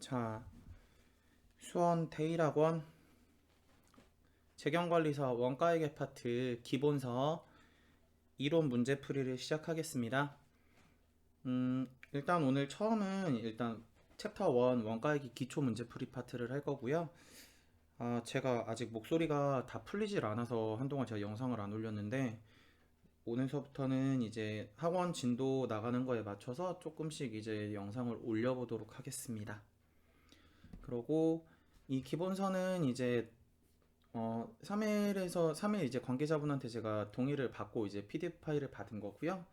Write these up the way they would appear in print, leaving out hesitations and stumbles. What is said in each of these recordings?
자, 수원 대일학원 재경관리사 원가액 파트 기본서 이론 문제풀이를 시작하겠습니다. 일단 오늘 처음은 챕터 1 원가액 기초 문제풀이 파트를 할 거고요. 제가 아직 목소리가 다 풀리질 않아서 한동안 제가 영상을 안 올렸는데 오늘서부터는 이제 학원 진도 나가는 거에 맞춰서 조금씩 이제 영상을 올려보도록 하겠습니다. 그리고 이 기본서는 이제 3일 이제 관계자분한테 제가 동의를 받고 이제 PDF 파일을 받은 거고요.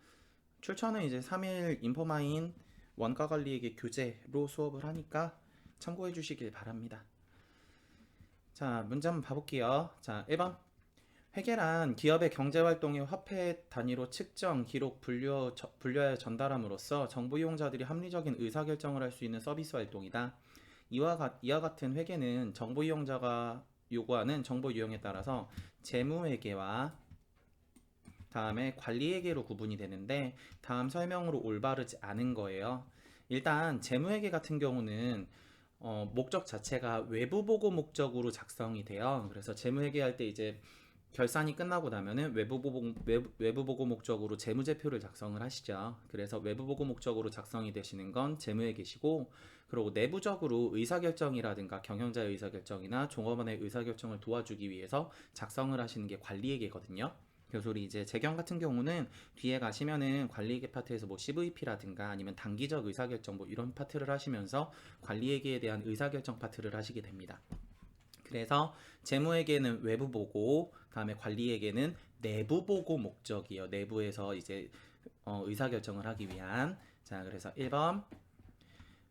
출처는 이제 3일 인포마인 원가 관리에게 교재로 수업을 하니까 참고해 주시길 바랍니다. 자, 문제 한번 봐볼게요. 자, 1번. 회계란 기업의 경제활동의 화폐 단위로 측정, 기록, 분류하여 전달함으로써 정부 이용자들이 합리적인 의사결정을 할 수 있는 서비스 활동이다. 이와 같은 회계는 정보 이용자가 요구하는 정보 유형에 따라서 재무회계와 다음에 관리회계로 구분이 되는데 다음 설명으로 올바르지 않은 거예요. 일단 재무회계 같은 경우는 목적 자체가 외부 보고 목적으로 작성이 돼요. 그래서 재무회계 할 때 이제 결산이 끝나고 나면은 외부 보고 목적으로 재무제표를 작성을 하시죠. 그래서 외부 보고 목적으로 작성이 되시는 건 재무회계시고, 그리고 내부적으로 의사결정이라든가 경영자의 의사결정이나 종업원의 의사결정을 도와주기 위해서 작성을 하시는 게 관리회계거든요. 그래서 우리 이제 재경 같은 경우는 뒤에 가시면은 관리회계 파트에서 뭐 CVP라든가 아니면 단기적 의사결정 뭐 이런 파트를 하시면서 관리회계에 대한 의사결정 파트를 하시게 됩니다. 그래서 재무회계는 외부 보고, 다음에 관리회계는 내부 보고 목적이에요. 내부에서 이제 의사결정을 하기 위한. 자, 그래서 1번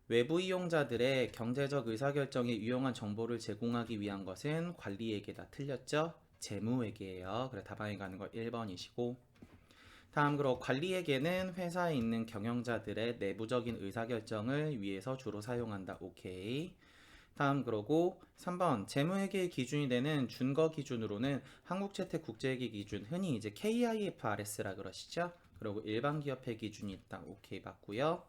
외부 이용자들의 경제적 의사결정에 유용한 정보를 제공하기 위한 것은 관리회계다. 틀렸죠? 재무회계예요. 그래 답안에 가는 거 1번이시고, 다음 그리고 관리회계는 회사에 있는 경영자들의 내부적인 의사결정을 위해서 주로 사용한다. 오케이. 다음 그러고 3번 재무회계의 기준이 되는 준거 기준으로는 한국채택국제회계 기준, 흔히 이제 KIFRS라 그러시죠. 그리고 일반기업회 기준이 있다. 오케이 맞고요.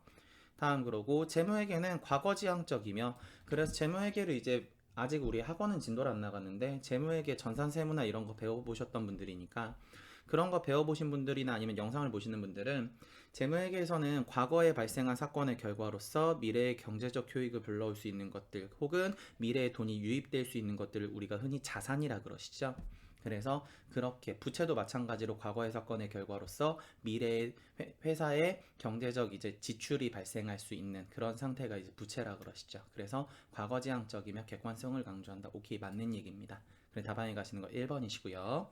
다음 그러고 재무회계는 과거지향적이며, 그래서 재무회계를 이제 아직 우리 학원은 진도를 안 나갔는데 재무회계 전산세무나 이런 거 배워보셨던 분들이니까, 그런 거 배워보신 분들이나 아니면 영상을 보시는 분들은 재무회계에서는 과거에 발생한 사건의 결과로서 미래의 경제적 효익을 불러올 수 있는 것들, 혹은 미래에 돈이 유입될 수 있는 것들을 우리가 흔히 자산이라 그러시죠. 그래서 그렇게 부채도 마찬가지로 과거의 사건의 결과로서 미래의 회사의 경제적 이제 지출이 발생할 수 있는 그런 상태가 이제 부채라 그러시죠. 그래서 과거지향적이며 객관성을 강조한다. 오케이 맞는 얘기입니다. 그래 답안에 가시는 거 1번이시고요.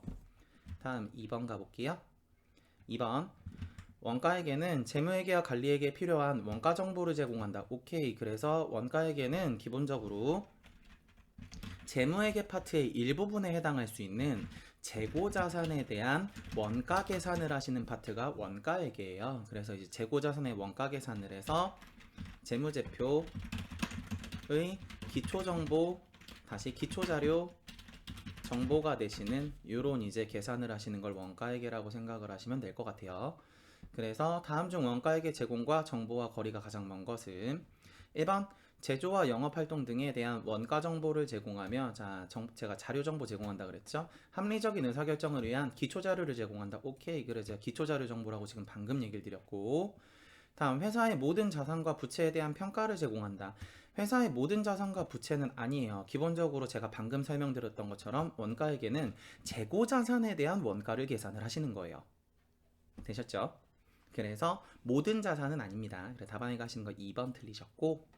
다음 2번 가볼게요. 2번 원가회계는 재무회계와 관리회계에 필요한 원가 정보를 제공한다. 오케이. 그래서 원가회계는 기본적으로 재무회계 파트의 일부분에 해당할 수 있는 재고자산에 대한 원가 계산을 하시는 파트가 원가회계예요. 그래서 이제 재고자산의 원가 계산을 해서 재무제표의 기초정보, 다시 기초자료 정보가 되시는 요런 이제 계산을 하시는 걸 원가회계라고 생각을 하시면 될 것 같아요. 그래서 다음 중 원가회계 제공과 정보와 거리가 가장 먼 것은 1번 제조와 영업활동 등에 대한 원가 정보를 제공하며, 자, 제가 자료 정보 제공한다 그랬죠. 합리적인 의사결정을 위한 기초자료를 제공한다. 오케이. 그래서 제가 기초자료 정보라고 지금 방금 얘기를 드렸고, 다음 회사의 모든 자산과 부채에 대한 평가를 제공한다. 회사의 모든 자산과 부채는 아니에요. 기본적으로 제가 방금 설명드렸던 것처럼 원가회계는 재고자산에 대한 원가를 계산을 하시는 거예요. 되셨죠? 그래서 모든 자산은 아닙니다. 그래서 답안에 가시는 거 2번 틀리셨고,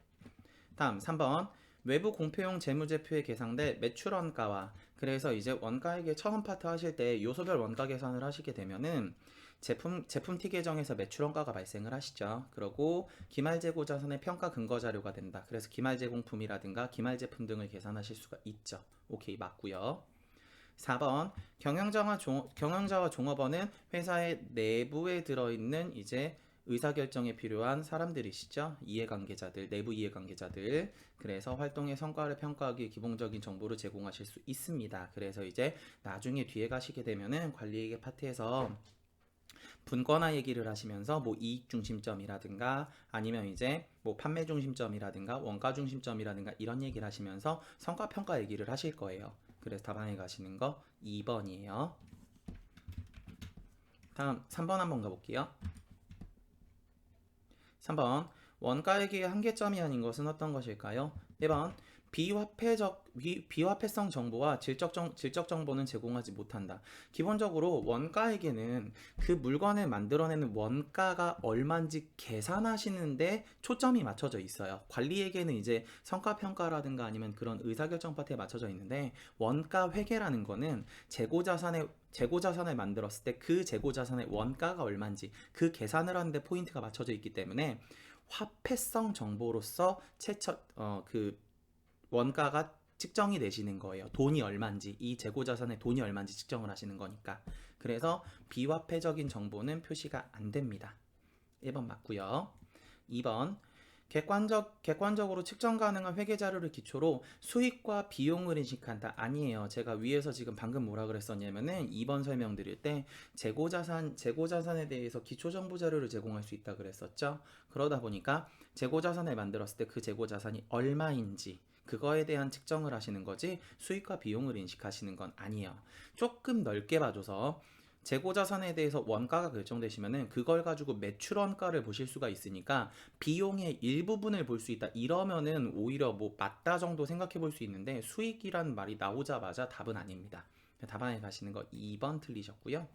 다음 3번 외부 공표용 재무제표에 계상될 매출원가와, 그래서 이제 원가회계 처음 파트 하실 때 요소별 원가 계산을 하시게 되면은 제품티 계정에서 매출원가가 발생을 하시죠. 그리고 기말재고자산의 평가 근거 자료가 된다. 그래서 기말제공품이라든가 기말제품 등을 계산하실 수가 있죠. 오케이 맞고요. 4번 경영자와 종업원은 회사의 내부에 들어있는 이제 의사결정에 필요한 사람들이시죠. 이해관계자들, 내부 이해관계자들. 그래서 활동의 성과를 평가하기 위해 기본적인 정보를 제공하실 수 있습니다. 그래서 이제 나중에 뒤에 가시게 되면은 관리회계 파트에서 분권화 얘기를 하시면서 뭐 이익 중심점이라든가 아니면 이제 뭐 판매 중심점이라든가 원가 중심점이라든가 이런 얘기를 하시면서 성과 평가 얘기를 하실 거예요. 그래서 답안에 가시는 거 2번이에요. 다음 3번 한번 가볼게요. 3번 원가액의 한계점이 아닌 것은 어떤 것일까요? 1번 비화폐성 정보와 질적 정보는 제공하지 못한다. 기본적으로 원가에게는 그 물건을 만들어내는 원가가 얼마인지 계산하시는데 초점이 맞춰져 있어요. 관리에게는 이제 성과평가라든가 아니면 그런 의사결정 파트에 맞춰져 있는데 원가 회계라는 거는 재고자산을 만들었을 때 그 재고자산의 원가가 얼마인지 그 계산을 하는데 포인트가 맞춰져 있기 때문에 화폐성 정보로서 그 원가가 측정이 되시는 거예요. 돈이 얼마인지, 이 재고자산의 돈이 얼마인지 측정을 하시는 거니까. 그래서 비화폐적인 정보는 표시가 안 됩니다. 1번 맞고요. 2번 객관적으로 측정 가능한 회계 자료를 기초로 수익과 비용을 인식한다. 아니에요. 제가 위에서 지금 방금 뭐라 그랬었냐면은 2번 설명드릴 때 재고자산에 대해서 기초 정보 자료를 제공할 수 있다 그랬었죠. 그러다 보니까 재고자산을 만들었을 때 그 재고자산이 얼마인지 그거에 대한 측정을 하시는 거지 수익과 비용을 인식하시는 건 아니에요. 조금 넓게 봐줘서 재고자산에 대해서 원가가 결정되시면은 그걸 가지고 매출 원가를 보실 수가 있으니까 비용의 일부분을 볼 수 있다. 이러면은 오히려 뭐 맞다 정도 생각해 볼 수 있는데 수익이란 말이 나오자마자 답은 아닙니다. 답안에 가시는 거 2번 틀리셨고요.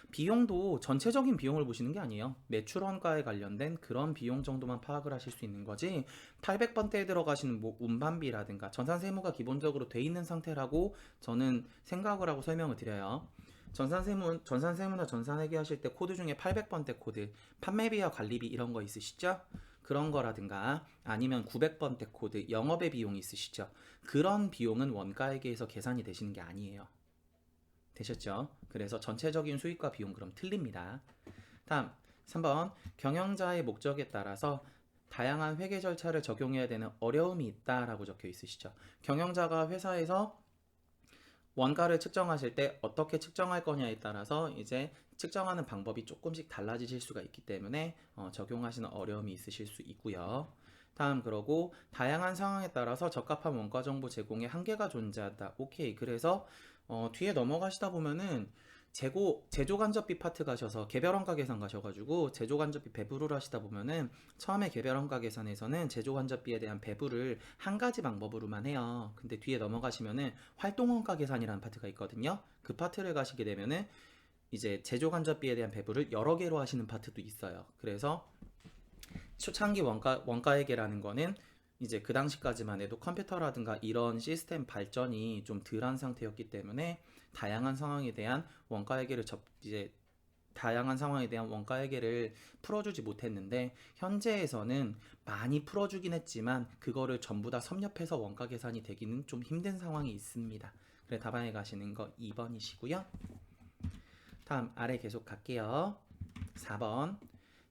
비용도 전체적인 비용을 보시는 게 아니에요. 매출 원가에 관련된 그런 비용 정도만 파악을 하실 수 있는 거지 800번대에 들어가시는 뭐 운반비라든가 전산세무가 기본적으로 돼 있는 상태라고 저는 생각을 하고 설명을 드려요. 전산세무나 전산회계 하실 때 코드 중에 800번대 코드, 판매비와 관리비 이런 거 있으시죠? 그런 거라든가 아니면 900번대 코드, 영업의 비용이 있으시죠? 그런 비용은 원가회계에서 계산이 되시는 게 아니에요. 되셨죠? 그래서 전체적인 수익과 비용 그럼 틀립니다. 다음 3번 경영자의 목적에 따라서 다양한 회계 절차를 적용해야 되는 어려움이 있다라고 적혀 있으시죠? 경영자가 회사에서 원가를 측정하실 때 어떻게 측정할 거냐에 따라서 이제 측정하는 방법이 조금씩 달라지실 수가 있기 때문에 적용하시는 어려움이 있으실 수 있고요. 다음 그러고 다양한 상황에 따라서 적합한 원가 정보 제공에 한계가 존재한다. 오케이. 그래서 뒤에 넘어가시다 보면은 제조간접비 파트 가셔서 개별원가 계산 가셔가지고 제조간접비 배부를 하시다 보면은 처음에 개별원가 계산에서는 제조간접비에 대한 배부를 한 가지 방법으로만 해요. 근데 뒤에 넘어가시면은 활동원가 계산이라는 파트가 있거든요. 그 파트를 가시게 되면은 이제 제조간접비에 대한 배부를 여러 개로 하시는 파트도 있어요. 그래서 초창기 원가회계라는 거는 이제 그 당시까지만 해도 컴퓨터라든가 이런 시스템 발전이 좀 덜한 상태였기 때문에 다양한 상황에 대한 원가회계를 풀어주지 못했는데 현재에서는 많이 풀어주긴 했지만 그거를 전부 다 섭렵해서 원가 계산이 되기는 좀 힘든 상황이 있습니다. 그래 답안에 가시는 거 2번이시고요. 다음 아래 계속 갈게요. 4번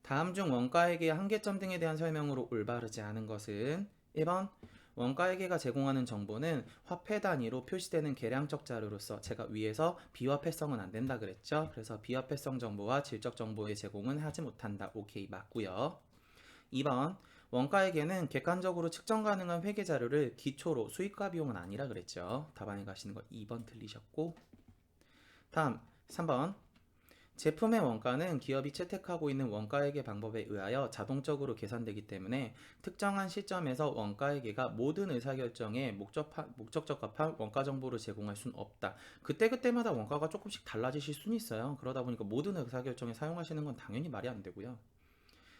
다음 중 원가회계의 한계점 등에 대한 설명으로 올바르지 않은 것은 1번 원가회계가 제공하는 정보는 화폐 단위로 표시되는 계량적 자료로서 제가 위에서 비화폐성은 안 된다 그랬죠. 그래서 비화폐성 정보와 질적 정보의 제공은 하지 못한다. 오케이 맞고요. 2번 원가회계는 객관적으로 측정 가능한 회계 자료를 기초로 수익과 비용은 아니라 그랬죠. 답안에 가시는 거 2번 틀리셨고 다음 3번 제품의 원가는 기업이 채택하고 있는 원가회계 방법에 의하여 자동적으로 계산되기 때문에 특정한 시점에서 원가회계가 모든 의사결정에 목적적합한 원가 정보를 제공할 수는 없다. 그때그때마다 원가가 조금씩 달라지실 수는 있어요. 그러다 보니까 모든 의사결정에 사용하시는 건 당연히 말이 안 되고요.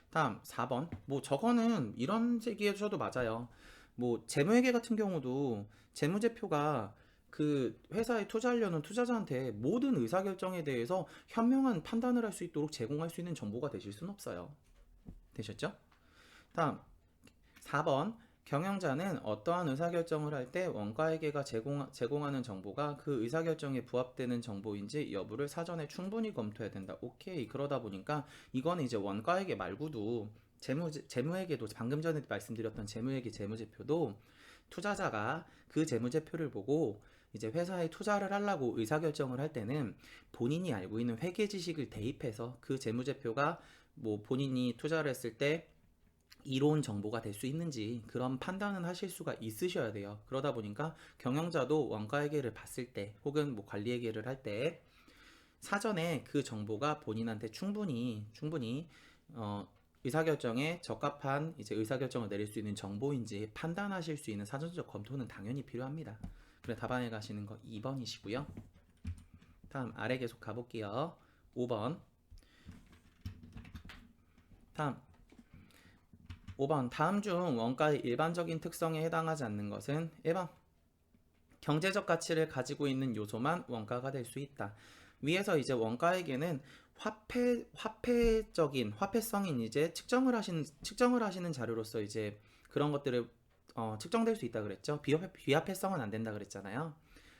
다음 4번 뭐 저거는 이런 얘기해주셔도 맞아요. 뭐 재무회계 같은 경우도 재무제표가 그 회사에 투자하려는 투자자한테 모든 의사결정에 대해서 현명한 판단을 할 수 있도록 제공할 수 있는 정보가 되실 수는 없어요. 되셨죠? 다음 4번 경영자는 어떠한 의사결정을 할 때 원가회계가 제공하는 정보가 그 의사결정에 부합되는 정보인지 여부를 사전에 충분히 검토해야 된다. 오케이. 그러다 보니까 이거는 이제 원가회계 말고도 재무회계도 방금 전에 말씀드렸던 재무회계 재무제표도 투자자가 그 재무제표를 보고 이제 회사에 투자를 하려고 의사결정을 할 때는 본인이 알고 있는 회계 지식을 대입해서 그 재무제표가 뭐 본인이 투자를 했을 때 이로운 정보가 될 수 있는지 그런 판단은 하실 수가 있으셔야 돼요. 그러다 보니까 경영자도 원가회계를 봤을 때 혹은 뭐 관리회계를 할 때 사전에 그 정보가 본인한테 충분히 의사결정에 적합한 이제 의사결정을 내릴 수 있는 정보인지 판단하실 수 있는 사전적 검토는 당연히 필요합니다. 그래 답안에 가시는 거 2번이시고요. 다음 아래 계속 가볼게요. 5번. 다음 중 원가의 일반적인 특성에 해당하지 않는 것은 1번 경제적 가치를 가지고 있는 요소만 원가가 될 수 있다. 위에서 이제 원가에게는 화폐적인 화폐성인 이제 측정을 하시는 자료로서 이제 그런 것들을 측정될 수 있다 그랬죠. 비화폐성은 안 된다 그랬잖아요.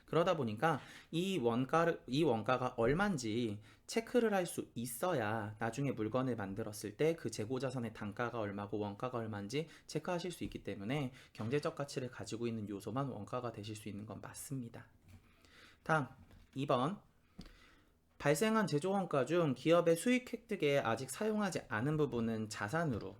그러다 보니까 이 원가가 얼마인지 체크를 할 수 있어야 나중에 물건을 만들었을 때 그 재고자산의 단가가 얼마고 원가가 얼마인지 체크하실 수 있기 때문에 경제적 가치를 가지고 있는 요소만 원가가 되실 수 있는 건 맞습니다. 다음 2번 발생한 제조원가 중 기업의 수익 획득에 아직 사용하지 않은 부분은 자산으로,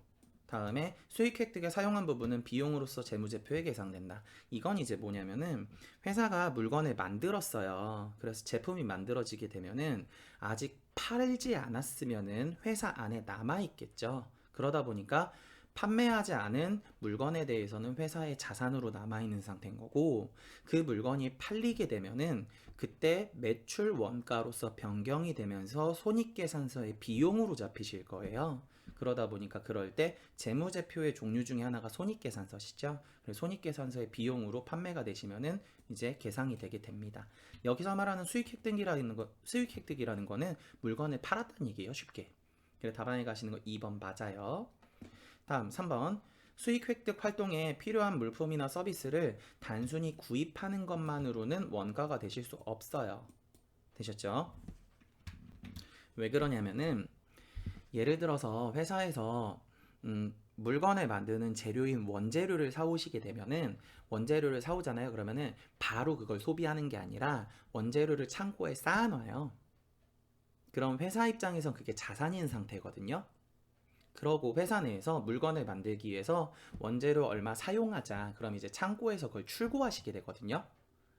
다음에 수익 획득에 사용한 부분은 비용으로서 재무제표에 계상된다. 이건 이제 뭐냐면은 회사가 물건을 만들었어요. 그래서 제품이 만들어지게 되면은 아직 팔지 않았으면은 회사 안에 남아 있겠죠. 그러다 보니까 판매하지 않은 물건에 대해서는 회사의 자산으로 남아 있는 상태인 거고, 그 물건이 팔리게 되면은 그때 매출 원가로서 변경이 되면서 손익계산서의 비용으로 잡히실 거예요. 그러다 보니까 그럴 때 재무제표의 종류 중에 하나가 손익계산서시죠. 그래서 손익계산서의 비용으로 판매가 되시면은 이제 계상이 되게 됩니다. 여기서 말하는 수익 획득이라는 거는 물건을 팔았다는 얘기예요, 쉽게. 그래서 답안에 가시는 거 2번 맞아요. 다음 3번 수익 획득 활동에 필요한 물품이나 서비스를 단순히 구입하는 것만으로는 원가가 되실 수 없어요. 되셨죠? 왜 그러냐면은 예를 들어서 회사에서 물건을 만드는 재료인 원재료를 사오시게 되면은 원재료를 사오잖아요. 그러면은 바로 그걸 소비하는 게 아니라 원재료를 창고에 쌓아놔요. 그럼 회사 입장에선 그게 자산인 상태거든요. 그러고 회사 내에서 물건을 만들기 위해서 원재료 얼마 사용하자. 그럼 이제 창고에서 그걸 출고하시게 되거든요.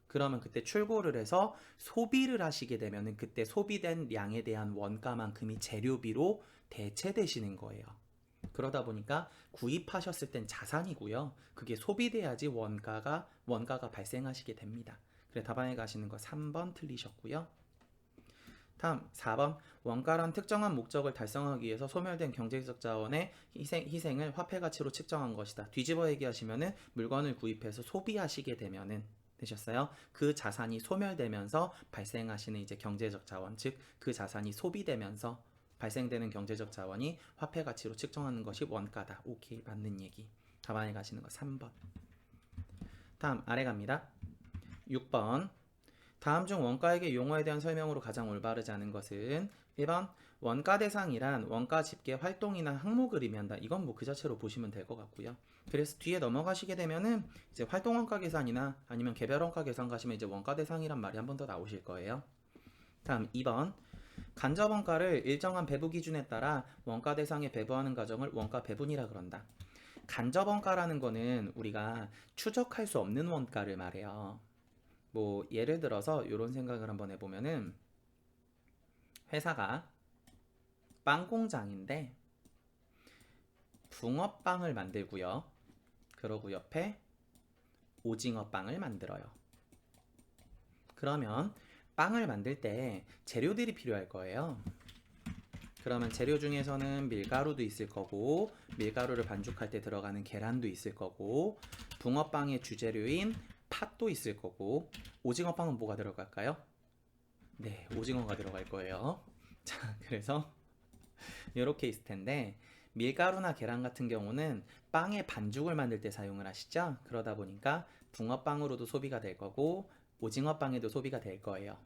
그러면 그때 출고를 해서 소비를 하시게 되면은 그때 소비된 양에 대한 원가만큼이 재료비로 대체되시는 거예요. 그러다 보니까 구입하셨을 땐 자산이고요. 그게 소비돼야지 원가가 발생하시게 됩니다. 그래 답안에 가시는 거 3번 틀리셨고요. 다음 4번 원가란 특정한 목적을 달성하기 위해서 소멸된 경제적 자원의 희생을 화폐 가치로 측정한 것이다. 뒤집어 얘기하시면은 물건을 구입해서 소비하시게 되면은 되셨어요? 그 자산이 소멸되면서 발생하시는 이제 경제적 자원, 즉 그 자산이 소비되면서 발생되는 경제적 자원이 화폐 가치로 측정하는 것이 원가다. 오케이, 맞는 얘기. 답안에 가시는 거 3번. 다음 아래 갑니다. 6번 다음 중 원가액의 용어에 대한 설명으로 가장 올바르지 않은 것은 1번 원가 대상이란 원가 집계 활동이나 항목을 의미한다. 이건 뭐 그 자체로 보시면 될 것 같고요. 그래서 뒤에 넘어가시게 되면은 이제 활동 원가 계산이나 아니면 개별 원가 계산 가시면 이제 원가 대상이란 말이 한 번 더 나오실 거예요. 다음 2번 간접 원가를 일정한 배부 기준에 따라 원가 대상에 배부하는 과정을 원가 배분이라 그런다. 간접 원가라는 거는 우리가 추적할 수 없는 원가를 말해요. 뭐 예를 들어서 이런 생각을 한번 해보면은 회사가 빵 공장인데 붕어빵을 만들고요. 그러고 옆에 오징어빵을 만들어요. 그러면 빵을 만들 때 재료들이 필요할 거예요. 그러면 재료 중에서는 밀가루도 있을 거고 밀가루를 반죽할 때 들어가는 계란도 있을 거고 붕어빵의 주재료인 팥도 있을 거고 오징어빵은 뭐가 들어갈까요? 네, 오징어가 들어갈 거예요. 자, 그래서 이렇게 있을 텐데 밀가루나 계란 같은 경우는 빵의 반죽을 만들 때 사용을 하시죠. 그러다 보니까 붕어빵으로도 소비가 될 거고 오징어빵에도 소비가 될 거예요.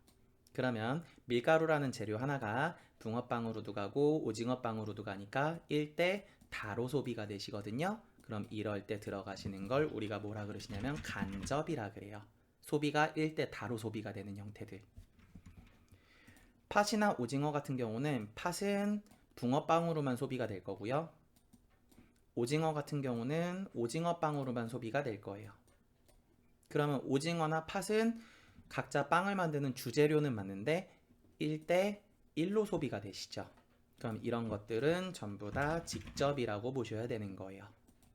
그러면 밀가루라는 재료 하나가 붕어빵으로도 가고 오징어빵으로도 가니까 1대 다로 소비가 되시거든요. 그럼 이럴 때 들어가시는 걸 우리가 뭐라 그러시냐면 간접이라 그래요. 소비가 1대 다로 소비가 되는 형태들. 팥이나 오징어 같은 경우는 팥은 붕어빵으로만 소비가 될 거고요. 오징어 같은 경우는 오징어빵으로만 소비가 될 거예요. 그러면 오징어나 팥은 각자 빵을 만드는 주재료는 맞는데 1대 1로 소비가 되시죠. 그럼 이런 것들은 전부 다 직접이라고 보셔야 되는 거예요.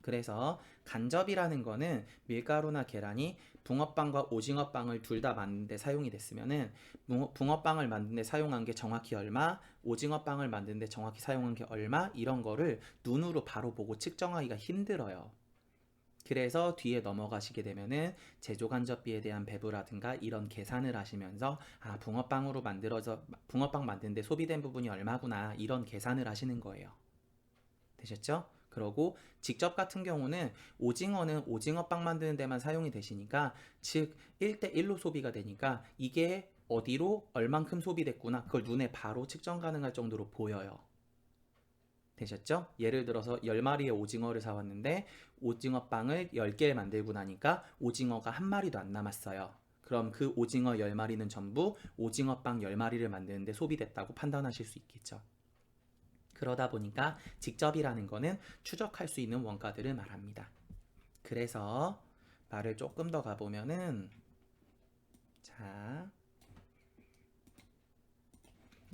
그래서 간접이라는 거는 밀가루나 계란이 붕어빵과 오징어빵을 둘 다 만드는데 사용이 됐으면은 붕어빵을 만드는데 사용한 게 정확히 얼마, 오징어빵을 만드는데 정확히 사용한 게 얼마, 이런 거를 눈으로 바로 보고 측정하기가 힘들어요. 그래서 뒤에 넘어가시게 되면은 제조 간접비에 대한 배부라든가 이런 계산을 하시면서 붕어빵 만드는데 소비된 부분이 얼마구나, 이런 계산을 하시는 거예요. 되셨죠? 그러고 직접 같은 경우는 오징어는 오징어빵 만드는 데만 사용이 되시니까, 즉 1대1로 소비가 되니까 이게 어디로 얼만큼 소비됐구나, 그걸 눈에 바로 측정 가능할 정도로 보여요. 되셨죠? 예를 들어서 10마리의 오징어를 사왔는데 오징어빵을 10개를 만들고 나니까 오징어가 한 마리도 안 남았어요. 그럼 그 오징어 10마리는 전부 오징어빵 10마리를 만드는데 소비됐다고 판단하실 수 있겠죠. 그러다 보니까 직접이라는 거는 추적할 수 있는 원가들을 말합니다. 그래서 말을 조금 더 가보면은, 자,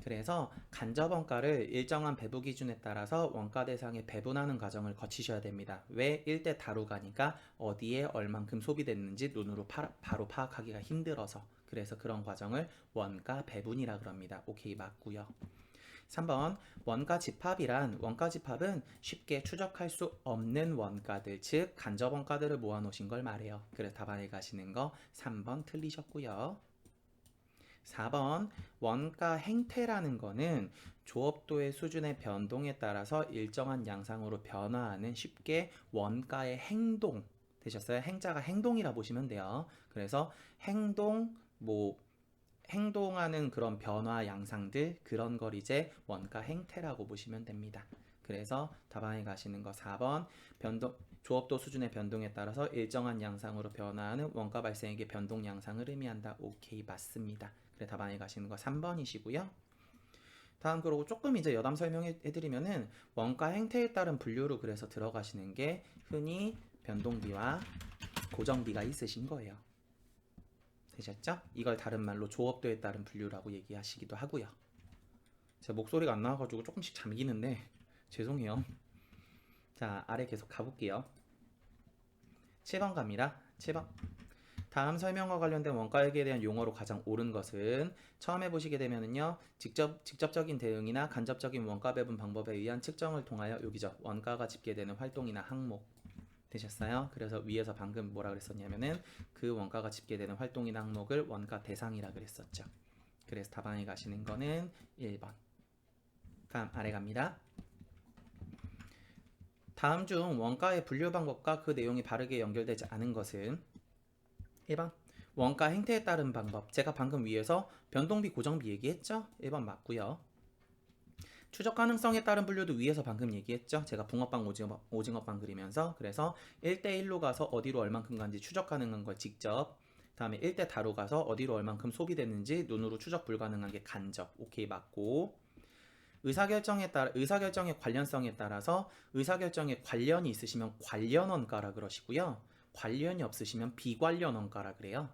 그래서 간접 원가를 일정한 배분 기준에 따라서 원가 대상에 배분하는 과정을 거치셔야 됩니다. 왜? 1대 다루가니까 어디에 얼만큼 소비됐는지 눈으로 바로 파악하기가 힘들어서. 그래서 그런 과정을 원가 배분이라 그럽니다. 오케이, 맞고요. 3번 원가 집합이란, 원가 집합은 쉽게 추적할 수 없는 원가들, 즉 간접 원가들을 모아놓으신 걸 말해요. 그래서 답안에 가시는 거 3번 틀리셨고요. 4번 원가 행태라는 거는 조업도의 수준의 변동에 따라서 일정한 양상으로 변화하는, 쉽게 원가의 행동, 되셨어요? 행자가 행동이라 보시면 돼요. 그래서 행동하는 그런 변화 양상들, 그런 걸 이제 원가 행태라고 보시면 됩니다. 그래서 답안에 가시는 거 4번 조업도 수준의 변동에 따라서 일정한 양상으로 변화하는 원가 발생액의 변동 양상을 의미한다. 오케이, 맞습니다. 그래, 답안에 가시는 거 3번이시고요. 다음, 그러고 조금 이제 여담 설명해드리면은 원가 행태에 따른 분류로 그래서 들어가시는 게 흔히 변동비와 고정비가 있으신 거예요. 되셨죠? 이걸 다른 말로 조업도에 따른 분류라고 얘기하시기도 하고요. 제 목소리가 안 나와가지고 조금씩 잠기는데 죄송해요. 자, 아래 계속 가볼게요. 7번 갑니다. 7번. 다음 설명과 관련된 원가액에 대한 용어로 가장 옳은 것은, 처음 해보시게 되면은요, 직접적인 대응이나 간접적인 원가 배분 방법에 의한 측정을 통하여, 여기죠, 원가가 집계되는 활동이나 항목. 되셨어요? 그래서 위에서 방금 뭐라 그랬었냐면은 그 원가가 집계되는 활동이나 항목을 원가 대상이라 그랬었죠. 그래서 답안에 가시는 거는 1번. 다음 아래 갑니다. 다음 중 원가의 분류 방법과 그 내용이 바르게 연결되지 않은 것은 1번 원가 행태에 따른 방법. 제가 방금 위에서 변동비, 고정비 얘기했죠? 1번 맞고요. 추적 가능성에 따른 분류도 위에서 방금 얘기했죠? 제가 붕어빵, 오징어빵 그리면서. 그래서 1대1로 가서 어디로 얼만큼 간지 추적 가능한 걸 직접, 다음에 1대 다로 가서 어디로 얼만큼 소비됐는지 눈으로 추적 불가능한 게 간접. 오케이, 맞고. 의사결정의 관련성에 따라서 의사결정에 관련이 있으시면 관련 원가라 그러시고요. 관련이 없으시면 비관련 원가라 그래요.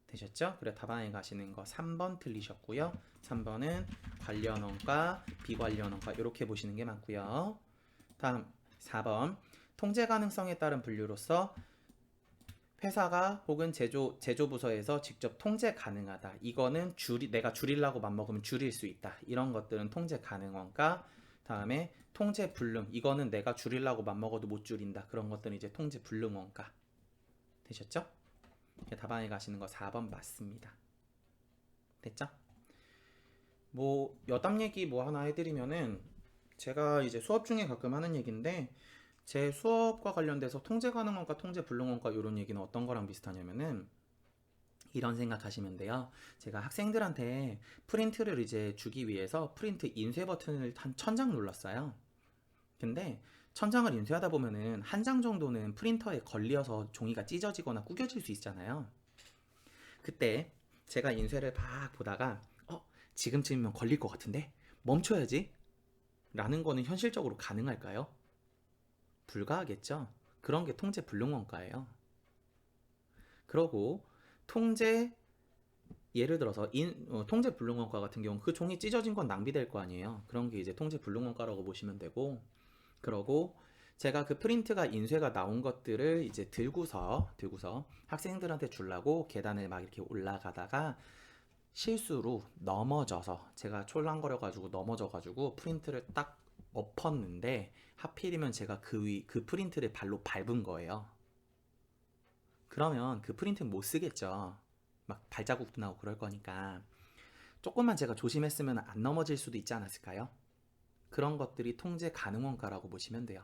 되셨죠? 그래, 답안에 가시는 거 3번 틀리셨고요. 3번은 관련 원가, 비관련 원가 이렇게 보시는 게 맞고요. 다음 4번 통제 가능성에 따른 분류로서 회사가 혹은 제조부서에서 직접 통제 가능하다. 이거는 내가 줄이려고 맘먹으면 줄일 수 있다. 이런 것들은 통제 가능 원가. 다음에 통제 불능. 이거는 내가 줄이려고 맘먹어도 못 줄인다. 그런 것들은 이제 통제 불능 원가. 되셨죠? 답안에 가시는 거 4번 맞습니다. 됐죠? 여담 얘기 하나 해드리면은, 제가 이제 수업 중에 가끔 하는 얘기인데, 제 수업과 관련돼서 통제 가능 원가, 통제 불능 원가 이런 얘기는 어떤 거랑 비슷하냐면은, 이런 생각하시면 돼요. 제가 학생들한테 프린트를 이제 주기 위해서 프린트 인쇄 버튼을 한 1000장 눌렀어요. 근데 1000장을 인쇄하다 보면은 한 장 정도는 프린터에 걸려서 종이가 찢어지거나 구겨질 수 있잖아요. 그때 제가 인쇄를 막 보다가 지금쯤이면 걸릴 것 같은데 멈춰야지 라는 거는 현실적으로 가능할까요? 불가하겠죠. 그런 게 통제 불능원가예요. 그러고 통제 예를 들어서 통제 불능원가 같은 경우는 그 종이 찢어진 건 낭비될 거 아니에요. 그런 게 이제 통제 불능원가라고 보시면 되고, 그러고 제가 그 프린트가 인쇄가 나온 것들을 이제 들고서 학생들한테 주려고 계단을 막 이렇게 올라가다가 실수로 넘어져서 제가 촐랑거려가지고 넘어져가지고 프린트를 딱 엎었는데 하필이면 제가 그 프린트를 발로 밟은 거예요. 그러면 그 프린트는 못 쓰겠죠. 막 발자국도 나고 그럴 거니까 조금만 제가 조심했으면 안 넘어질 수도 있지 않았을까요? 그런 것들이 통제 가능 원가라고 보시면 돼요.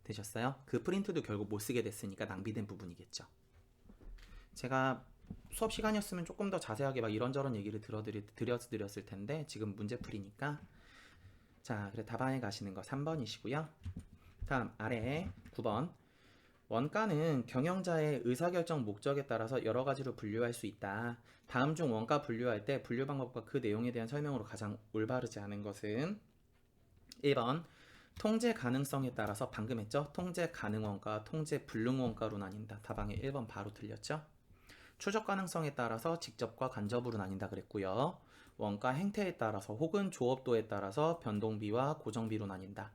되셨어요? 그 프린트도 결국 못 쓰게 됐으니까 낭비된 부분이겠죠. 제가 수업 시간이었으면 조금 더 자세하게 막 이런저런 얘기를 드렸을 텐데 지금 문제풀이니까 자, 그래 답안에 가시는 거 3번이시고요. 다음 아래에 9번 원가는 경영자의 의사결정 목적에 따라서 여러 가지로 분류할 수 있다. 다음 중 원가 분류할 때 분류 방법과 그 내용에 대한 설명으로 가장 올바르지 않은 것은 1번 통제 가능성에 따라서 방금 했죠? 통제 가능 원가, 통제 불능 원가로 나뉜다. 답안에 1번 바로 틀렸죠? 추적 가능성에 따라서 직접과 간접으로 나뉜다 그랬고요. 원가 행태에 따라서 혹은 조업도에 따라서 변동비와 고정비로 나뉜다.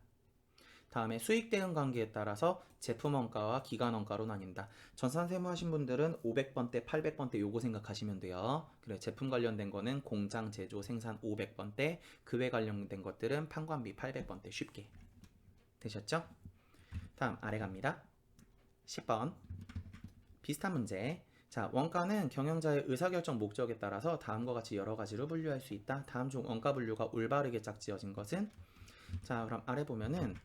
다음에 수익 대응 관계에 따라서 제품 원가와 기간 원가로 나뉜다. 전산 세무 하신 분들은 500번대, 800번대 요거 생각하시면 돼요. 그래, 제품 관련된 거는 공장, 제조, 생산 500번대, 그 외 관련된 것들은 판관비 800번대 쉽게 되셨죠? 다음 아래 갑니다. 10번 비슷한 문제. 자, 원가는 경영자의 의사결정 목적에 따라서 다음과 같이 여러 가지로 분류할 수 있다. 다음 중 원가 분류가 올바르게 짝지어진 것은? 자, 그럼 아래 보면은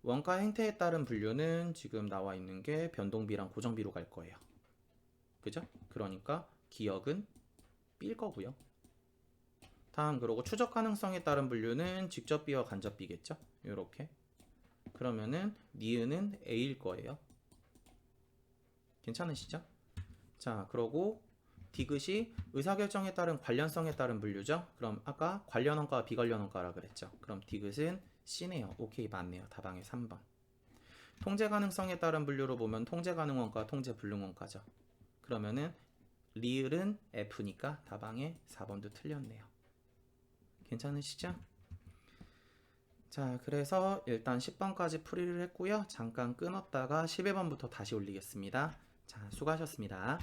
원가 행태에 따른 분류는 지금 나와 있는 게 변동비랑 고정비로 갈 거예요. 그죠? 그러니까 기억은 B일 거고요. 다음 그러고 추적 가능성에 따른 분류는 직접비와 간접비겠죠? 이렇게. 그러면은 니은은 A일 거예요. 괜찮으시죠? 자, 그러고 디귿이 의사결정에 따른 관련성에 따른 분류죠? 그럼 아까 관련 원가와 비관련 원가라 그랬죠? 그럼 디귿은 C네요. 오케이, 맞네요. 답안의 3번. 통제 가능성에 따른 분류로 보면 통제 가능 원가, 통제 불능 원가죠. 그러면은 리을은 F니까 답안의 4번도 틀렸네요. 괜찮으시죠? 자, 그래서 일단 10번까지 풀이를 했고요. 잠깐 끊었다가 11번부터 다시 올리겠습니다. 자, 수고하셨습니다.